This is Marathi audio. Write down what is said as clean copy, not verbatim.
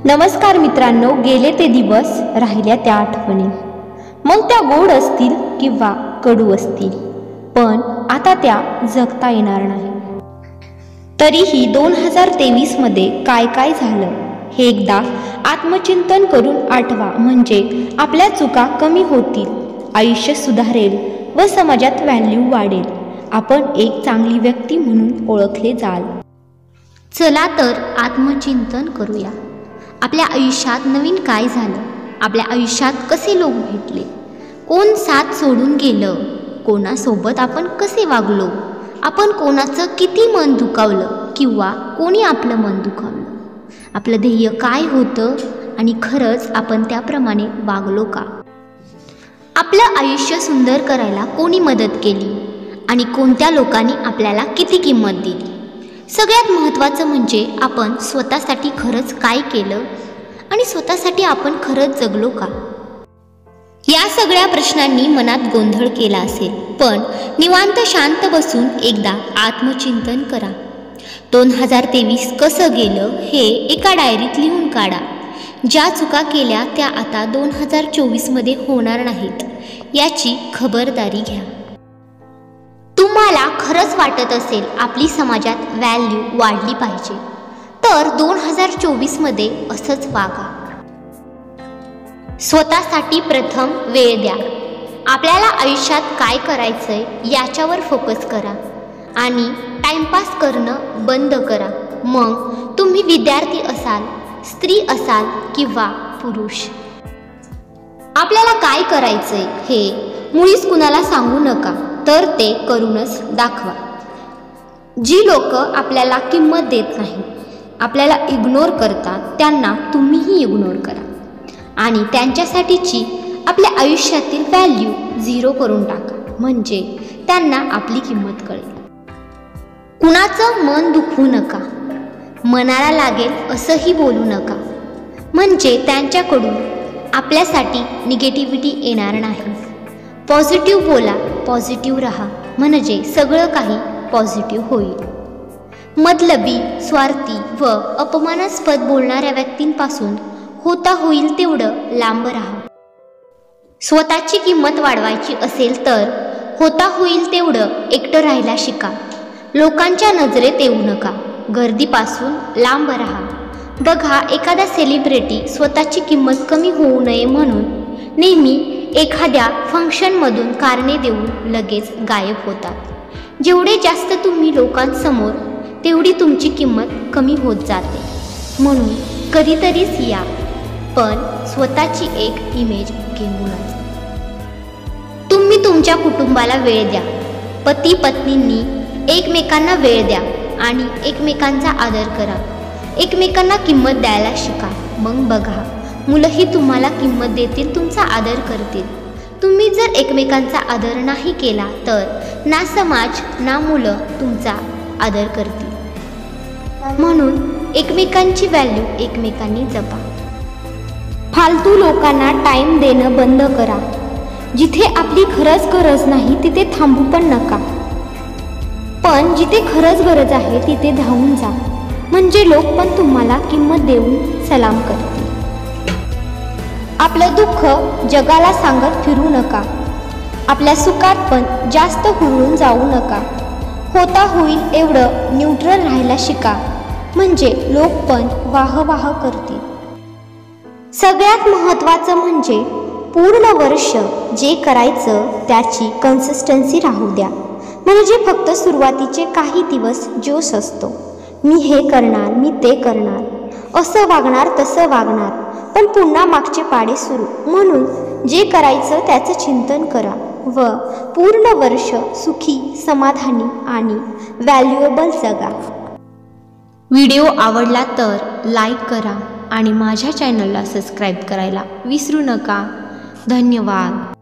नमस्कार मित्रांनो, गेले ते दिवस, राहिल्या त्या आठवणी. मग त्या गोड असतील किंवा कडू असतील, पण आता त्या जगता येणार नाही. तरीही 2023 मध्ये काय काय झालं हे एकदा आत्मचिंतन करून आठवा, म्हणजे आपल्या चुका कमी होतील, आयुष्य सुधारेल व समाजात व्हॅल्यू वाढेल. आपण एक चांगली व्यक्ती म्हणून ओळखले जाल. चला तर आत्मचिंतन करूया. आपल्या आयुष्यात नवीन काय झालं, आपल्या आयुष्यात कसे लोक भेटले, कोण साथ सोडून गेलं, कोणासोबत आपण कसे वागलो, आपण कोणाचं किती मन दुखावलं किंवा कोणी आपलं मन दुखावलं, आपलं ध्येय काय होतं आणि खरंच आपण त्याप्रमाणे वागलो का, आपलं आयुष्य सुंदर करायला कोणी मदत केली आणि कोणत्या लोकांनी आपल्याला किती किंमत दिली. सगळ्यात महत्त्वाचं म्हणजे आपण स्वतःसाठी खरंच काय केलं आणि स्वतःसाठी आपण खरंच जगलो का. या सगळ्या प्रश्नांनी मनात गोंधळ केला असेल, पण निवांत शांत बसून एकदा आत्मचिंतन करा. 2023 कसं गेलं हे एका डायरीत लिहून काढा. ज्या चुका केल्या त्या आता 2024 मध्ये होणार नाहीत याची खबरदारी घ्या. तुम्हाला खरंच वाटत असेल आपली समाजात व्हॅल्यू वाढली पाहिजे, तर 2024 मध्ये असंच वागा. स्वतःसाठी प्रथम वेळ द्या. आपल्याला आयुष्यात काय करायचंय याच्यावर फोकस करा आणि टाइमपास करणं बंद करा. मग तुम्ही विद्यार्थी असाल, स्त्री असाल किंवा पुरुष. आपल्याला काय करायचंय हे मुळीच कुणाला सांगू नका, तर ते करूनच दाखवा. जी लोक आपल्याला किंमत देत नाही, आपल्याला इग्नोर करतात, त्यांना तुम्हीही इग्नोर करा आणि त्यांच्यासाठीची आपल्या आयुष्यातील व्हॅल्यू 0 करून टाका, म्हणजे त्यांना आपली किंमत कळेल. कुणाचं मन दुखवू नका, मनाला लागेल असंही बोलू नका, म्हणजे त्यांच्याकडून आपल्यासाठी निगेटिव्हिटी येणार नाही. पॉझिटिव्ह बोला, पॉझिटिव्ह राहा, म्हणजे सगळं काही पॉझिटिव्ह होईल. मतलबी, स्वार्थी व अपमानास्पद बोलणाऱ्या व्यक्तींपासून होता होईल तेवढं लांब राहा. स्वतःची किंमत वाढवायची असेल तर होता होईल तेवढं एकटं राहायला शिका. लोकांच्या नजरेत येऊ नका, गर्दीपासून लांब राहा. बघा, एखादा सेलिब्रिटी स्वतःची किंमत कमी होऊ नये म्हणून नेहमी एखाद्या फंक्शनमधून कारणे देऊन लगेच गायब होतात. जेवढे जास्त तुम्ही लोकांसमोर, तेवढी तुमची किंमत कमी होत जाते. म्हणून कधीतरीच या, पण स्वतःची एक इमेज घेऊनच. तुम्ही तुमच्या कुटुंबाला वेळ द्या. पती पत्नींनी एकमेकांना वेळ द्या आणि एकमेकांचा आदर करा. एकमेकांना किंमत द्यायला शिका. मग बघा, मुलंही तुम्हाला किंमत देतील, तुमचा आदर करतील. तुम्ही जर एकमेकांचा आदर नाही केला तर ना समाज ना मुलं तुमचा आदर करतील. म्हणून एकमेकांची व्हॅल्यू एकमेकांनी जपा. फालतू लोकांना टाइम देणं बंद करा. जिथे आपली खरंच गरज नाही तिथे थांबू पण नका, पण जिथे खरंच गरज आहे तिथे धावून जा, म्हणजे लोक पण तुम्हाला किंमत देऊन सलाम करतील. आपलं दुःख जगाला सांगत फिरू नका. आपल्या सुखात पण जास्त हुरळून जाऊ नका. होता होईल एवढं न्यूट्रल राहायला शिका, म्हणजे लोक पण वाह वाह करतील. सगळ्यात महत्त्वाचं म्हणजे पूर्ण वर्ष जे करायचं त्याची कन्सिस्टन्सी राहू द्या, म्हणजे फक्त सुरुवातीचे काही दिवस जोश असतो. मी हे करणार, मी ते करणार, असं वागणार, तसं वागणार, पण पुन्हा मागचे पाडे सुरू. म्हणून जे करायचं त्याचं चिंतन करा व पूर्ण वर्ष सुखी, समाधानी आणि व्हॅल्युएबल जगा. व्हिडिओ आवडला तर लाईक करा आणि माझ्या चॅनलला सबस्क्राईब करायला विसरू नका. धन्यवाद.